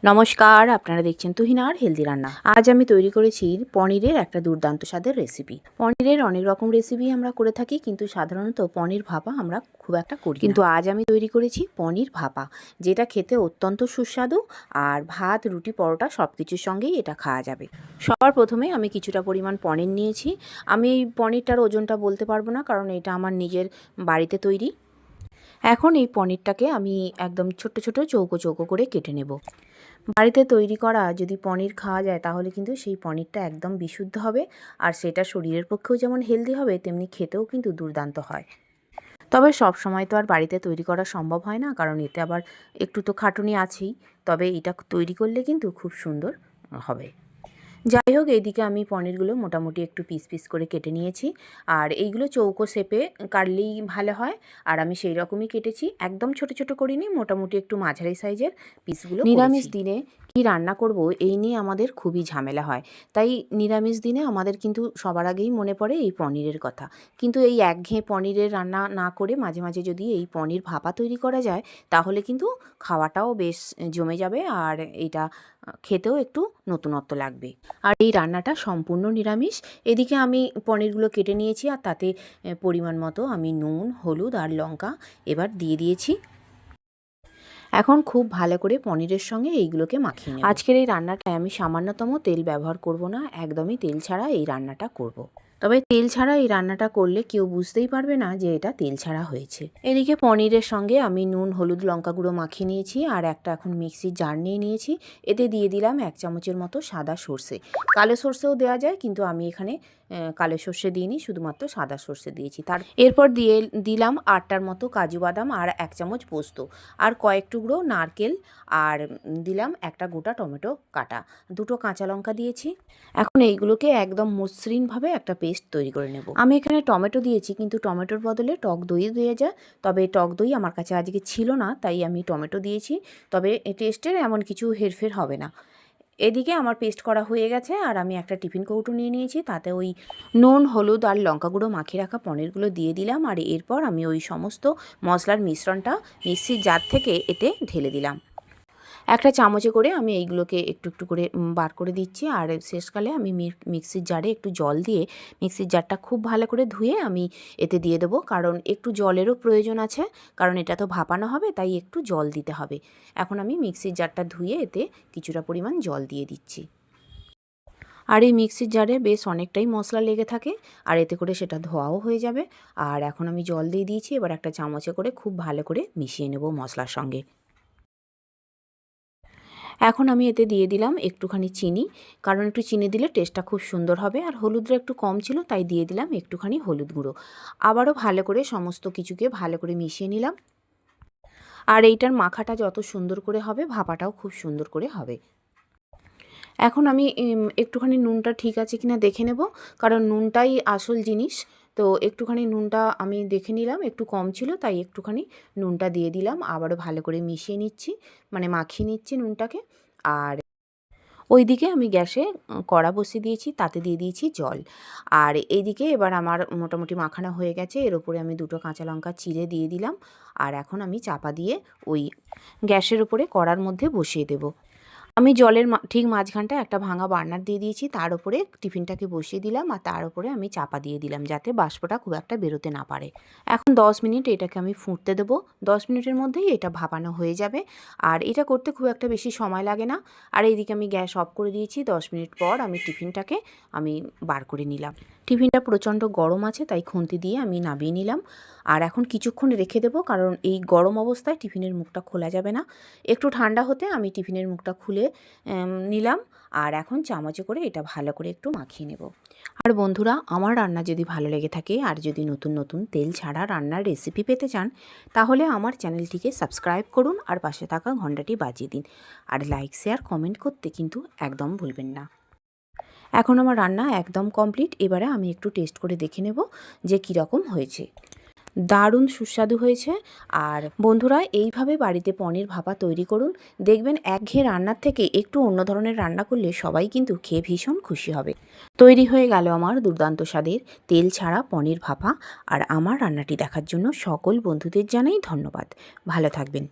নমস্কার, আপনারা দেখছেন তুহিনার হেলদি রান্না। আজ আমি তৈরি করেছি পনিরের একটা দুর্দান্ত স্বাদের রেসিপি। পনিরের অনেক রকম রেসিপি আমরা করে থাকি, কিন্তু সাধারণত পনির ভাপা আমরা খুব একটা করি না। কিন্তু আজ আমি তৈরি করেছি পনির ভাপা, যেটা খেতে অত্যন্ত সুস্বাদু। আর ভাত, রুটি, পরোটা সব কিছুর সঙ্গেই এটা খাওয়া যাবে। সবার প্রথমে আমি কিছুটা পরিমাণ পনির নিয়েছি। আমি এই পনিরটার ওজনটা বলতে পারবো না, কারণ এটা আমার নিজের বাড়িতে তৈরি। এখন এই পনিরটাকে আমি একদম ছোট্ট ছোট চৌকো চৌকো করে কেটে নেব। বাড়িতে তৈরি করা যদি পনির খাওয়া যায়, তাহলে কিন্তু সেই পনিরটা একদম বিশুদ্ধ হবে, আর সেটা শরীরের পক্ষেও যেমন হেলদি হবে, তেমনি খেতেও কিন্তু দুর্দান্ত হয়। তবে সব সময় তো আর বাড়িতে তৈরি করা সম্ভব হয় না, কারণ এতে আবার একটু তো খাটুনি আছেই। তবে এটা তৈরি করলে কিন্তু খুব সুন্দর হবে। যাই হোক, এইদিকে আমি পনিরগুলো মোটামুটি একটু পিস পিস করে কেটে নিয়েছি। আর এইগুলো চৌকো শেপে কাটলেই ভালো হয়, আর আমি সেই রকমই কেটেছি। একদম ছোট ছোট করিনি, মোটামুটি একটু মাঝারি সাইজের পিসগুলো। নিরামিষ দিনে কি রান্না করব, এই নিয়ে আমাদের খুবই ঝামেলা হয়। তাই নিরামিষ দিনে আমাদের কিন্তু সবার আগেই মনে পড়ে এই পনিরের কথা। কিন্তু এই একঘেয়ে পনিরের রান্না না করে মাঝে মাঝে যদি এই পনির ভাপা তৈরি করা যায়, তাহলে কিন্তু খাওয়াটাও বেশ জমে যাবে, আর এটা খেতেও একটু নতুনত্ব লাগবে। আর এই রান্নাটা সম্পূর্ণ নিরামিষ। এদিকে আমি পনিরগুলো কেটে নিয়েছি, আর তাতে পরিমাণ মতো আমি নুন, হলুদ আর লঙ্কা এবার দিয়ে দিয়েছি। এখন খুব ভালো করে পনিরের সঙ্গে এইগুলোকে মাখিয়ে নেব। আজকের এই রান্নাটায় আমি সামান্যতম তেল ব্যবহার করব না, একদমই তেল ছাড়া এই রান্নাটা করব। তবে তেল ছাড়া এই রান্নাটা করলে কেউ বুঝতেই পারবে না যে এটা তেল ছাড়া হয়েছে। এদিকে পনিরের সঙ্গে আমি নুন, হলুদ, লঙ্কা গুঁড়ো মাখিয়ে নিয়েছি, আর একটা এখন মিক্সির জার নিয়ে নিয়েছি। এতে দিয়ে দিলাম 1 চামচের মতো সাদা সর্ষে। কালো সর্ষেও দেওয়া যায়, কিন্তু আমি এখানে কালো সর্ষে দিইনি, শুধুমাত্র সাদা সর্ষে দিয়েছি। এরপর দিয়ে দিলাম 8টার মতো কাজু বাদাম, আর 1 চামচ পোস্ত, আর কয়েক টুকরো নারকেল, আর দিলাম একটা গোটা টমেটো কাটা, 2টো কাঁচা লঙ্কা দিয়েছি। এখন এইগুলোকে একদম মসৃণভাবে একটা পেস্ট তৈরি করে নেব। আমি এখানে টমেটো দিয়েছি, কিন্তু টমেটোর বদলে টক দই দিয়ে যায়। তবে টক দই আমার কাছে আজকে ছিল না, তাই আমি টমেটো দিয়েছি। তবে টেস্টের এমন কিছু হেরফের হবে না। এদিকে আমার পেস্ট করা হয়ে গেছে, আর আমি একটা টিফিন কৌটো নিয়ে নিয়েছি। তাতে ওই নুন, হলুদ আর লঙ্কা গুঁড়ো মাখিয়ে রাখা পনিরগুলো দিয়ে দিলাম, আর এরপর আমি ওই সমস্ত মশলার মিশ্রণটা মিক্সির জার থেকে এতে ঢেলে দিলাম। একটা চামচে করে আমি এইগুলোকে একটু একটু করে বার করে দিচ্ছি। আর শেষকালে আমি মিক্সির জারে একটু জল দিয়ে মিক্সির জারটা খুব ভালো করে ধুয়ে আমি এতে দিয়ে দেবো, কারণ একটু জলেরও প্রয়োজন আছে, কারণ এটা তো ভাপানো হবে, তাই একটু জল দিতে হবে। এখন আমি মিক্সির জারটা ধুয়ে এতে কিছুটা পরিমাণ জল দিয়ে দিচ্ছি। আর এই মিক্সির জারে বেশ অনেকটাই মশলা লেগে থাকে, আর এতে করে সেটা ধোয়াও হয়ে যাবে। আর এখন আমি জল দিয়ে দিয়েছি, এবার একটা চামচে করে খুব ভালো করে মিশিয়ে নেব মশলার সঙ্গে। এখন আমি এতে দিয়ে দিলাম একটুখানি চিনি, কারণ একটু চিনি দিলে টেস্টটা খুব সুন্দর হবে। আর হলুদটা একটু কম ছিল, তাই দিয়ে দিলাম একটুখানি হলুদ গুঁড়ো। আবারও ভালো করে সমস্ত কিছুকে ভালো করে মিশিয়ে নিলাম। আর এইটার মাখাটা যত সুন্দর করে হবে, ভাপাটাও খুব সুন্দর করে হবে। এখন আমি একটুখানি নুনটা ঠিক আছে কিনা দেখে নেব, কারণ নুনটাই আসল জিনিস। তো একটুখানি নুনটা আমি দেখে নিলাম, একটু কম ছিল, তাই একটুখানি নুনটা দিয়ে দিলাম। আবারও ভালো করে মিশিয়ে নিচ্ছি, মানে মাখিয়ে নিচ্ছি নুনটাকে। আর ওইদিকে আমি গ্যাসে কড়া বসিয়ে দিয়েছি, তাতে দিয়ে দিয়েছি জল। আর এইদিকে এবার আমার মোটামুটি মাখানো হয়ে গেছে। এর ওপরে আমি 2টো কাঁচা লঙ্কা চিড়ে দিয়ে দিলাম। আর এখন আমি চাপা দিয়ে ওই গ্যাসের ওপরে কড়ার মধ্যে বসিয়ে দেব। আমি জলের ঠিক মাঝখানটায় একটা ভাঙা বার্নার দিয়ে দিয়েছি, তার উপরে টিফিনটাকে বসিয়ে দিলাম, আর তার উপরে আমি চাপা দিয়ে দিলাম, যাতে বাষ্পটা খুব একটা বেরোতে না পারে। এখন 10 মিনিট এটাকে আমি ফুটতে দেবো। 10 মিনিটের মধ্যেই এটা ভাপানো হয়ে যাবে, আর এটা করতে খুব একটা বেশি সময় লাগে না। আর এইদিকে আমি গ্যাস অফ করে দিয়েছি। 10 মিনিট পর আমি টিফিনটাকে বার করে নিলাম। টিফিনটা প্রচণ্ড গরম আছে, তাই খুন্তি দিয়ে আমি নামিয়ে নিলাম। আর এখন কিছুক্ষণ রেখে দেবো, কারণ এই গরম অবস্থায় টিফিনের মুখটা খোলা যাবে না। একটু ঠান্ডা হতে আমি টিফিনের মুখটা খুলে নিলাম। আর এখন চামচে করে এটা ভালো করে একটু মাখিয়ে নেব। আর বন্ধুরা, আমার রান্না যদি ভালো লেগে থাকে, আর যদি নতুন নতুন তেল ছাড়া রান্নার রেসিপি পেতে চান, তাহলে আমার চ্যানেলটিকে সাবস্ক্রাইব করুন, আর পাশে থাকা ঘন্টাটি বাজিয়ে দিন। আর লাইক, শেয়ার, কমেন্ট করতে কিন্তু একদম ভুলবেন না। এখন আমার রান্না একদম কমপ্লিট। এবারে আমি একটু টেস্ট করে দেখে নেব যে কীরকম হয়েছে। দারুণ সুস্বাদু হয়েছে। আর বন্ধুরা, এইভাবে বাড়িতে পনির ভাপা তৈরি করুন, দেখবেন একঘেয়ে রান্নার থেকে একটু অন্য ধরনের রান্না করলে সবাই কিন্তু খেয়ে ভীষণ খুশি হবে। তৈরি হয়ে গেল আমার দুর্দান্ত স্বাদের তেল ছাড়া পনির ভাপা। আর আমার রান্নাটি দেখার জন্য সকল বন্ধুদের জানাই ধন্যবাদ। ভালো থাকবেন।